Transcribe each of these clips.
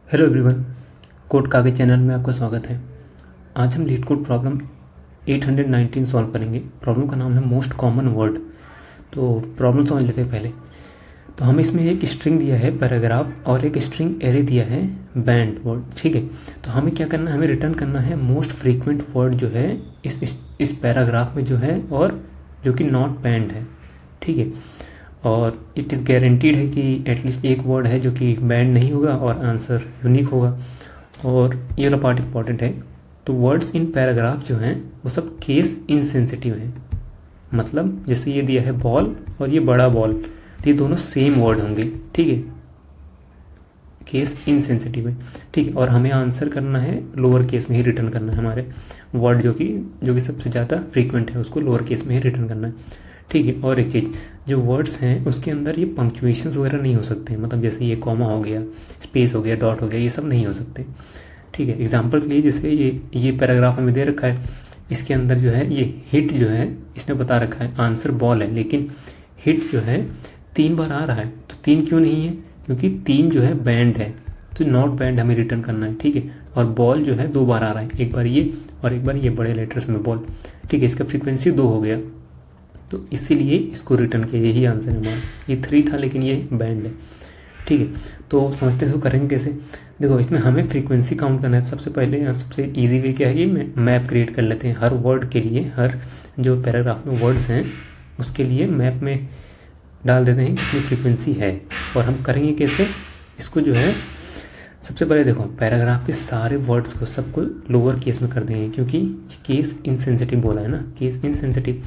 Hello everyone, code कागज channel में आपका स्वागत है। आज हम लीड कोड प्रॉब्लम 819 सॉल्व करेंगे। प्रॉब्लम का नाम है मोस्ट कॉमन वर्ड। तो प्रॉब्लम समझ लेते हैं पहले। तो हमें इसमें एक स्ट्रिंग दिया है पैराग्राफ और एक स्ट्रिंग एरे दिया है बैंड वर्ड, ठीक है। तो हमें क्या करना है, हमें रिटर्न करना है मोस्ट फ्रीक्वेंट वर्ड जो है इस पैराग्राफ में जो है, और जो कि नॉट बैंड है, ठीक है। और इट इज़ गारंटीड है कि एटलीस्ट एक वर्ड है जो कि बैंड नहीं होगा और आंसर यूनिक होगा। और ये वाला पार्ट इम्पॉर्टेंट है। तो वर्ड्स इन पैराग्राफ जो हैं वो सब केस इनसेंसिटिव हैं। मतलब जैसे ये दिया है बॉल और ये बड़ा बॉल, तो ये दोनों सेम वर्ड होंगे, ठीक है। केस इनसेंसिटिव है, ठीक है। और हमें आंसर करना है लोअर केस में ही रिटर्न करना है। हमारे वर्ड जो कि सबसे ज़्यादा फ्रीक्वेंट है उसको लोअर केस में ही रिटर्न करना है, ठीक है। और एक चीज़, जो वर्ड्स हैं उसके अंदर ये पंक्चुएशंस वगैरह नहीं हो सकते हैं। मतलब जैसे ये कॉमा हो गया, स्पेस हो गया, डॉट हो गया, ये सब नहीं हो सकते, ठीक है। एग्जांपल के लिए जैसे ये पैराग्राफ हमें दे रखा है, इसके अंदर जो है ये हिट जो है इसने बता रखा है आंसर बॉल है, लेकिन हिट जो है 3 बार आ रहा है। तो 3 क्यों नहीं है? क्योंकि 3 जो है बैंड है, तो नॉट बैंड हमें रिटर्न करना है, ठीक है। और बॉल जो है 2 बार आ रहा है, एक बार ये और एक बार ये बड़े लेटर्स में बॉल, ठीक है। इसका फ्रीक्वेंसी 2 हो गया, तो इसीलिए इसको रिटर्न किया। यही आंसर है हमारा। ये 3 था लेकिन ये बैंड है, ठीक है। तो समझते हैं इसको करेंगे कैसे। देखो, इसमें हमें फ्रीक्वेंसी काउंट करना है। सबसे पहले सबसे इजी वे क्या है, ये मैप क्रिएट कर लेते हैं हर वर्ड के लिए। हर जो पैराग्राफ में वर्ड्स हैं उसके लिए मैप में डाल देते हैं कितनी फ्रीक्वेंसी है। और हम करेंगे कैसे इसको, जो है सबसे पहले देखो पैराग्राफ के सारे वर्ड्स को सबको लोअर केस में कर देंगे, क्योंकि केस इनसेंसिटिव बोला है ना, केस इनसेंसिटिव।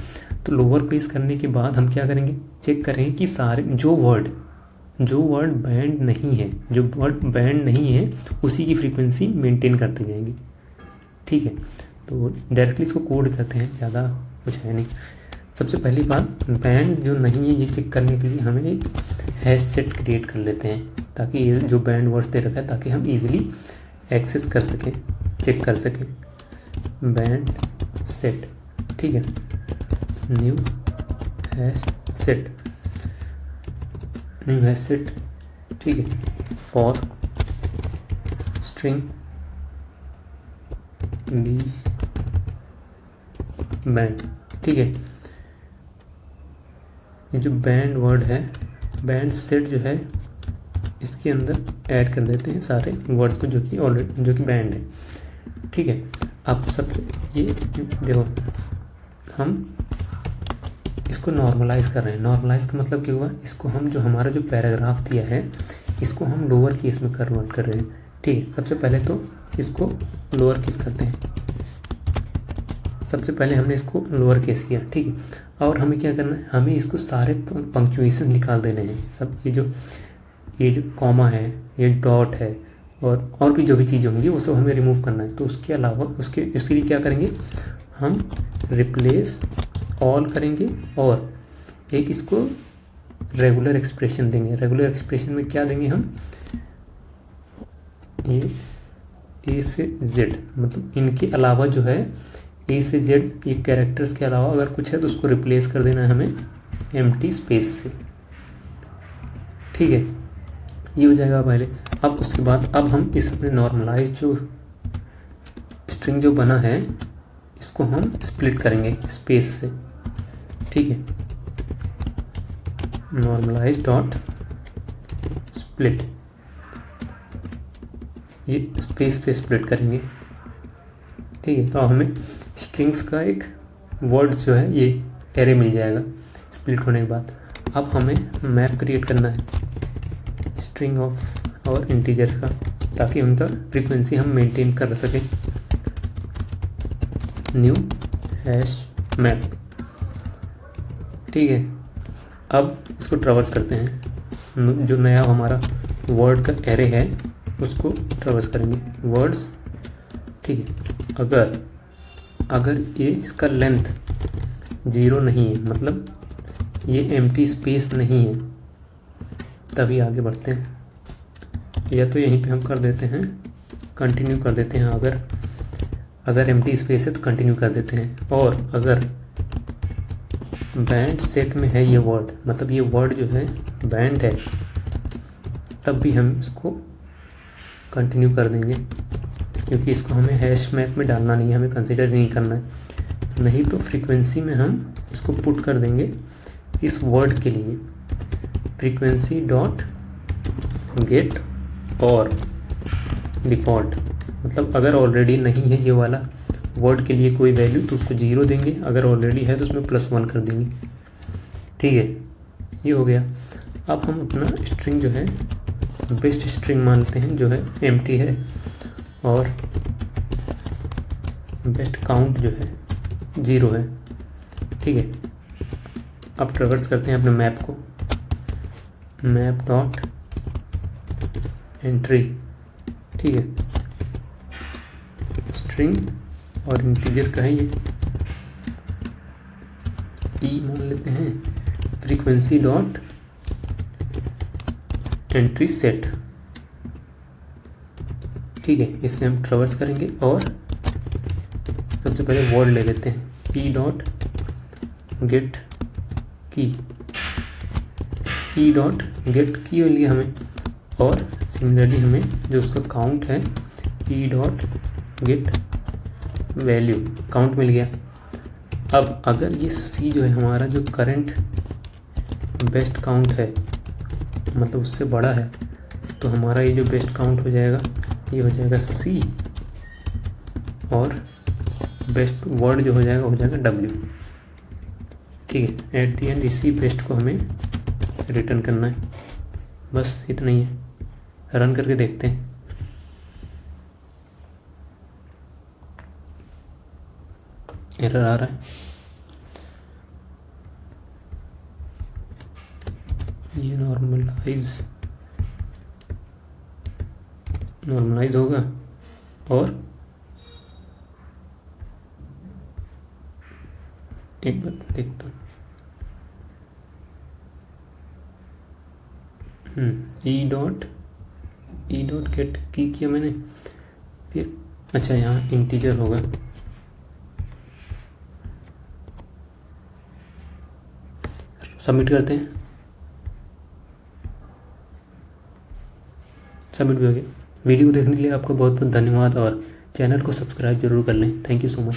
तो लोअर केस करने के बाद हम क्या करेंगे, चेक करेंगे कि सारे जो वर्ड बैंड नहीं है, जो वर्ड बैंड नहीं है उसी की फ्रीक्वेंसी मेंटेन करते जाएंगे, ठीक है। तो डायरेक्टली इसको कोड करते हैं, ज़्यादा कुछ है नहीं। सबसे पहली बात, बैंड जो नहीं है ये चेक करने के लिए हमें एक हैश सेट क्रिएट कर लेते हैं, ताकि ये जो बैंड वर्ड्स दे रखा है ताकि हम इजीली एक्सेस कर सकें, चेक कर सकें। बैंड सेट, ठीक है। न्यू हैश सेट, ठीक है। फॉर स्ट्रिंग बी बैंड, ठीक है। ये जो बैंड वर्ड है, बैंड सेट जो है इसके अंदर ऐड कर देते हैं सारे वर्ड्स को जो कि बैंड है, ठीक है। अब सब ये देखो, हम इसको नॉर्मलाइज कर रहे हैं। नॉर्मलाइज का मतलब क्या हुआ, इसको हम जो हमारा जो पैराग्राफ दिया है इसको हम लोअर केस में कन्वर्ट कर रहे हैं, ठीक है। सबसे पहले तो इसको लोअर केस करते हैं। सबसे पहले हमने इसको लोअर केस किया, ठीक है। और हमें क्या करना है, हमें इसको सारे पंक्चुएशन निकाल देने हैं। सब ये जो कॉमा है, ये डॉट है, और भी जो भी चीज़ें होंगी वो सब हमें रिमूव करना है। तो उसके अलावा उसके लिए क्या करेंगे, हम रिप्लेस ऑल करेंगे और एक इसको रेगुलर एक्सप्रेशन देंगे। रेगुलर एक्सप्रेशन में क्या देंगे हम, ये ए से जेड, मतलब इनके अलावा जो है ए से जेड, ये कैरेक्टर्स के अलावा अगर कुछ है तो उसको रिप्लेस कर देना है हमें एम्प्टी स्पेस से, ठीक है। ये हो जाएगा पहले। अब उसके बाद अब हम इस अपने नॉर्मलाइज जो स्ट्रिंग जो बना है इसको हम स्प्लिट करेंगे स्पेस से, ठीक है। नॉर्मलाइज डॉट स्प्लिट, ये स्पेस से स्प्लिट करेंगे, ठीक है। तो हमें स्ट्रिंग्स का एक वर्ड जो है ये एरे मिल जाएगा स्प्लिट होने के बाद। अब हमें मैप क्रिएट करना है स्ट्रिंग ऑफ और इंटीजर्स का, ताकि उनका फ्रीक्वेंसी हम मेंटेन कर सकें। न्यू हैश मैप, ठीक है। अब इसको ट्रैवर्स करते हैं। जो नया हमारा वर्ड का एरे है उसको ट्रैवर्स करेंगे, वर्ड्स, ठीक है। अगर ये इसका लेंथ 0 नहीं है, मतलब ये एम्प्टी स्पेस नहीं है, तभी आगे बढ़ते हैं। या तो यहीं पे हम कर देते हैं, कंटिन्यू कर देते हैं। अगर एम्प्टी स्पेस है तो कंटिन्यू कर देते हैं। और अगर बैंड सेट में है ये वर्ड, मतलब ये वर्ड जो है बैंड है, तब भी हम इसको कंटिन्यू कर देंगे, क्योंकि इसको हमें हैश मैप में डालना नहीं है, हमें कंसिडर नहीं करना है। नहीं तो फ्रीक्वेंसी में हम इसको पुट कर देंगे इस वर्ड के लिए, फ्रीक्वेंसी डॉट गेट और डिफ़ॉल्ट, मतलब अगर ऑलरेडी नहीं है ये वाला वर्ड के लिए कोई वैल्यू तो उसको 0 देंगे, अगर ऑलरेडी है तो उसमें +1 कर देंगे। ठीक है, ये हो गया। अब हम अपना स्ट्रिंग जो है बेस्ट स्ट्रिंग मानते हैं, जो है एम्प्टी है, और बेस्ट काउंट जो है 0 है। ठीक है, अब ट्रैवर्स करते हैं अपने मैप को, मैप डॉट एंट्री। ठीक है, स्ट्रिंग और इंटीजर का है ये, ई मान लेते हैं, फ्रीक्वेंसी डॉट एंट्री सेट। ठीक है, इससे हम ट्रैवर्स करेंगे और सबसे पहले वर्ड ले लेते हैं, पी डॉट गेट की, पी डॉट गेट की लिया हमें, और सिमिलरली हमें जो उसका काउंट है P dot get value, count मिल गया। अब अगर ये सी जो है हमारा जो करंट बेस्ट काउंट है, मतलब उससे बड़ा है, तो हमारा ये जो बेस्ट काउंट हो जाएगा ये हो जाएगा सी, और बेस्ट वर्ड जो हो जाएगा डब्ल्यू। ठीक है, एट दी एंड इसी बेस्ट को हमें रिटर्न करना है, बस इतना ही है। रन करके देखते हैं। एरर आ रहा है, ये नॉर्मलाइज होगा, और एक बार देखता हूँ, ई डॉट गेट की किया मैंने, फिर अच्छा यहाँ इंटीजर होगा, सबमिट करते हैं। सबमिट भी हो गया। वीडियो देखने के लिए आपका बहुत बहुत धन्यवाद, और चैनल को सब्सक्राइब जरूर कर लें। Thank you so much.